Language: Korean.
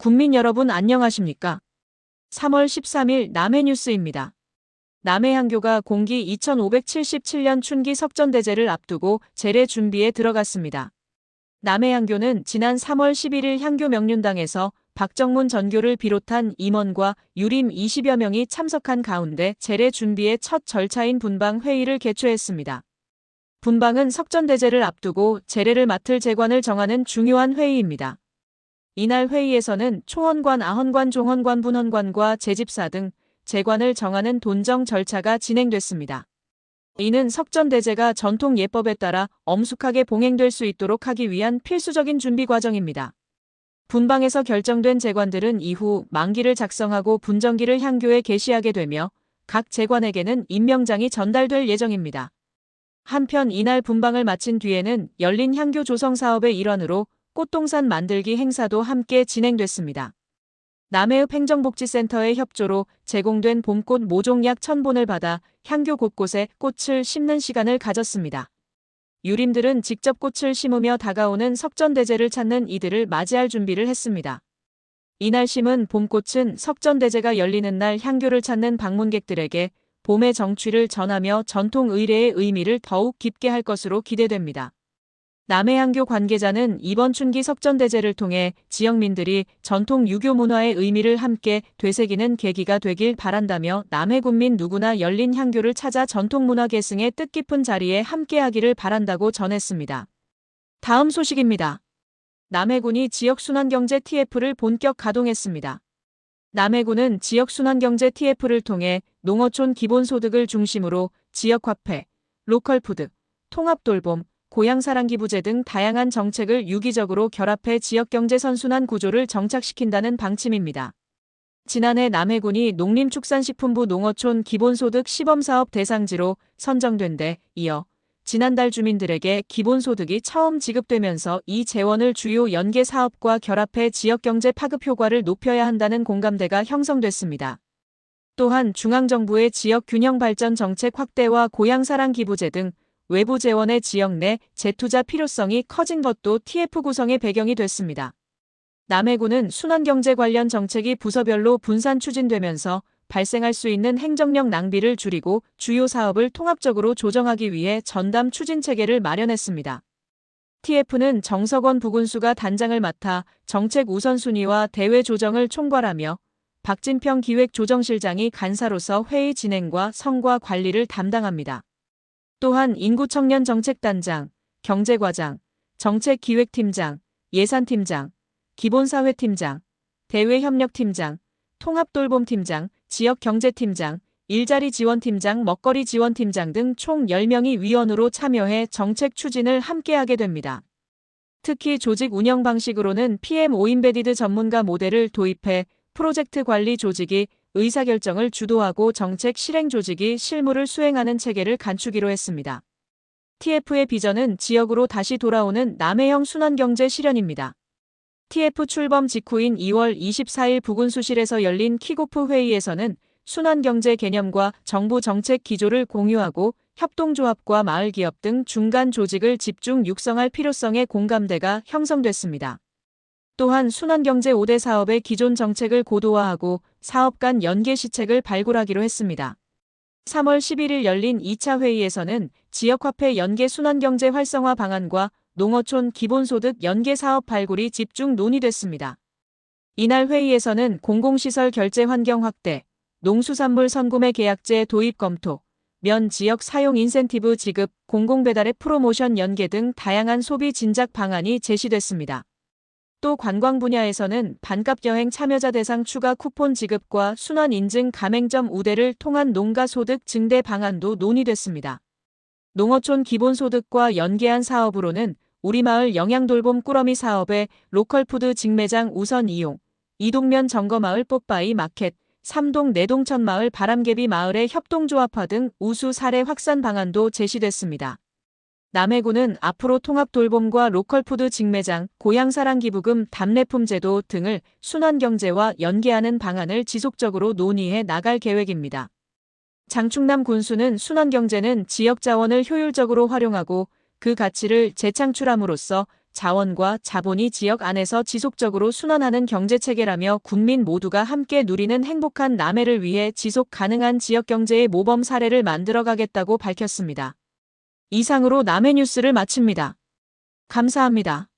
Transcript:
국민 여러분 안녕하십니까? 3월 13일 남해뉴스입니다. 남해향교가 공기 2577년 춘기 석전대제를 앞두고 제례 준비에 들어갔습니다. 남해향교는 지난 3월 11일 향교 명륜당에서 박정문 전교를 비롯한 임원과 유림 20여 명이 참석한 가운데 제례 준비의 첫 절차인 분방 회의를 개최했습니다. 분방은 석전대제를 앞두고 제례를 맡을 제관을 정하는 중요한 회의입니다. 이날 회의에서는 초헌관, 아헌관, 종헌관, 분헌관과 제집사 등 제관을 정하는 돈정 절차가 진행됐습니다. 이는 석전대제가 전통 예법에 따라 엄숙하게 봉행될 수 있도록 하기 위한 필수적인 준비 과정입니다. 분방에서 결정된 제관들은 이후 만기를 작성하고 분정기를 향교에 게시하게 되며 각 제관에게는 임명장이 전달될 예정입니다. 한편 이날 분방을 마친 뒤에는 열린 향교 조성 사업의 일환으로 꽃동산 만들기 행사도 함께 진행됐습니다. 남해읍 행정복지센터의 협조로 제공된 봄꽃 모종 약 1000본을 받아 향교 곳곳에 꽃을 심는 시간을 가졌습니다. 유림들은 직접 꽃을 심으며 다가오는 석전대제를 찾는 이들을 맞이할 준비를 했습니다. 이날 심은 봄꽃은 석전대제가 열리는 날 향교를 찾는 방문객들에게 봄의 정취를 전하며 전통 의례의 의미를 더욱 깊게 할 것으로 기대됩니다. 남해향교 관계자는 이번 춘기 석전대제를 통해 지역민들이 전통 유교 문화의 의미를 함께 되새기는 계기가 되길 바란다며 남해군민 누구나 열린 향교를 찾아 전통문화 계승의 뜻깊은 자리에 함께하기를 바란다고 전했습니다. 다음 소식입니다. 남해군이 지역순환경제 TF를 본격 가동했습니다. 남해군은 지역순환경제 TF를 통해 농어촌 기본소득을 중심으로 지역화폐, 로컬푸드, 통합돌봄, 고향사랑기부제 등 다양한 정책을 유기적으로 결합해 지역경제 선순환 구조를 정착시킨다는 방침입니다. 지난해 남해군이 농림축산식품부 농어촌 기본소득 시범사업 대상지로 선정된 데 이어 지난달 주민들에게 기본소득이 처음 지급되면서 이 재원을 주요 연계 사업과 결합해 지역경제 파급 효과를 높여야 한다는 공감대가 형성됐습니다. 또한 중앙정부의 지역균형발전 정책 확대와 고향사랑기부제 등 외부 재원의 지역 내 재투자 필요성이 커진 것도 TF 구성의 배경이 됐습니다. 남해군은 순환경제 관련 정책이 부서별로 분산 추진되면서 발생할 수 있는 행정력 낭비를 줄이고 주요 사업을 통합적으로 조정하기 위해 전담 추진 체계를 마련했습니다. TF는 정석원 부군수가 단장을 맡아 정책 우선순위와 대외 조정을 총괄하며 박진평 기획조정실장이 간사로서 회의 진행과 성과 관리를 담당합니다. 또한 인구청년정책단장, 경제과장, 정책기획팀장, 예산팀장, 기본사회팀장, 대외협력팀장, 통합돌봄팀장, 지역경제팀장, 일자리지원팀장, 먹거리지원팀장 등 총 10명이 위원으로 참여해 정책 추진을 함께하게 됩니다. 특히 조직 운영 방식으로는 PM 오임베디드 전문가 모델을 도입해 프로젝트 관리 조직이 의사결정을 주도하고 정책 실행 조직이 실무를 수행하는 체계를 갖추기로 했습니다. TF의 비전은 지역으로 다시 돌아오는 남해형 순환경제 실현입니다. TF 출범 직후인 2월 24일 부군수실에서 열린 킥오프 회의에서는 순환경제 개념과 정부 정책 기조를 공유하고 협동조합과 마을기업 등 중간 조직을 집중 육성할 필요성에 공감대가 형성됐습니다. 또한 순환경제 5대 사업의 기존 정책을 고도화하고 사업 간 연계 시책을 발굴하기로 했습니다. 3월 11일 열린 2차 회의에서는 지역화폐 연계 순환경제 활성화 방안과 농어촌 기본소득 연계 사업 발굴이 집중 논의됐습니다. 이날 회의에서는 공공시설 결제 환경 확대, 농수산물 선구매 계약제 도입 검토, 면 지역 사용 인센티브 지급, 공공배달의 프로모션 연계 등 다양한 소비 진작 방안이 제시됐습니다. 또 관광 분야에서는 반값 여행 참여자 대상 추가 쿠폰 지급과 순환 인증 가맹점 우대를 통한 농가 소득 증대 방안도 논의됐습니다. 농어촌 기본소득과 연계한 사업으로는 우리마을 영양돌봄 꾸러미 사업의 로컬푸드 직매장 우선 이용, 이동면 정거마을 뽀빠이 마켓, 삼동 내동천마을 바람개비 마을의 협동조합화 등 우수 사례 확산 방안도 제시됐습니다. 남해군은 앞으로 통합돌봄과 로컬푸드 직매장, 고향사랑기부금, 답례품제도 등을 순환경제와 연계하는 방안을 지속적으로 논의해 나갈 계획입니다. 장충남 군수는 순환경제는 지역자원을 효율적으로 활용하고 그 가치를 재창출함으로써 자원과 자본이 지역 안에서 지속적으로 순환하는 경제체계라며 국민 모두가 함께 누리는 행복한 남해를 위해 지속 가능한 지역경제의 모범 사례를 만들어가겠다고 밝혔습니다. 이상으로 남해 뉴스를 마칩니다. 감사합니다.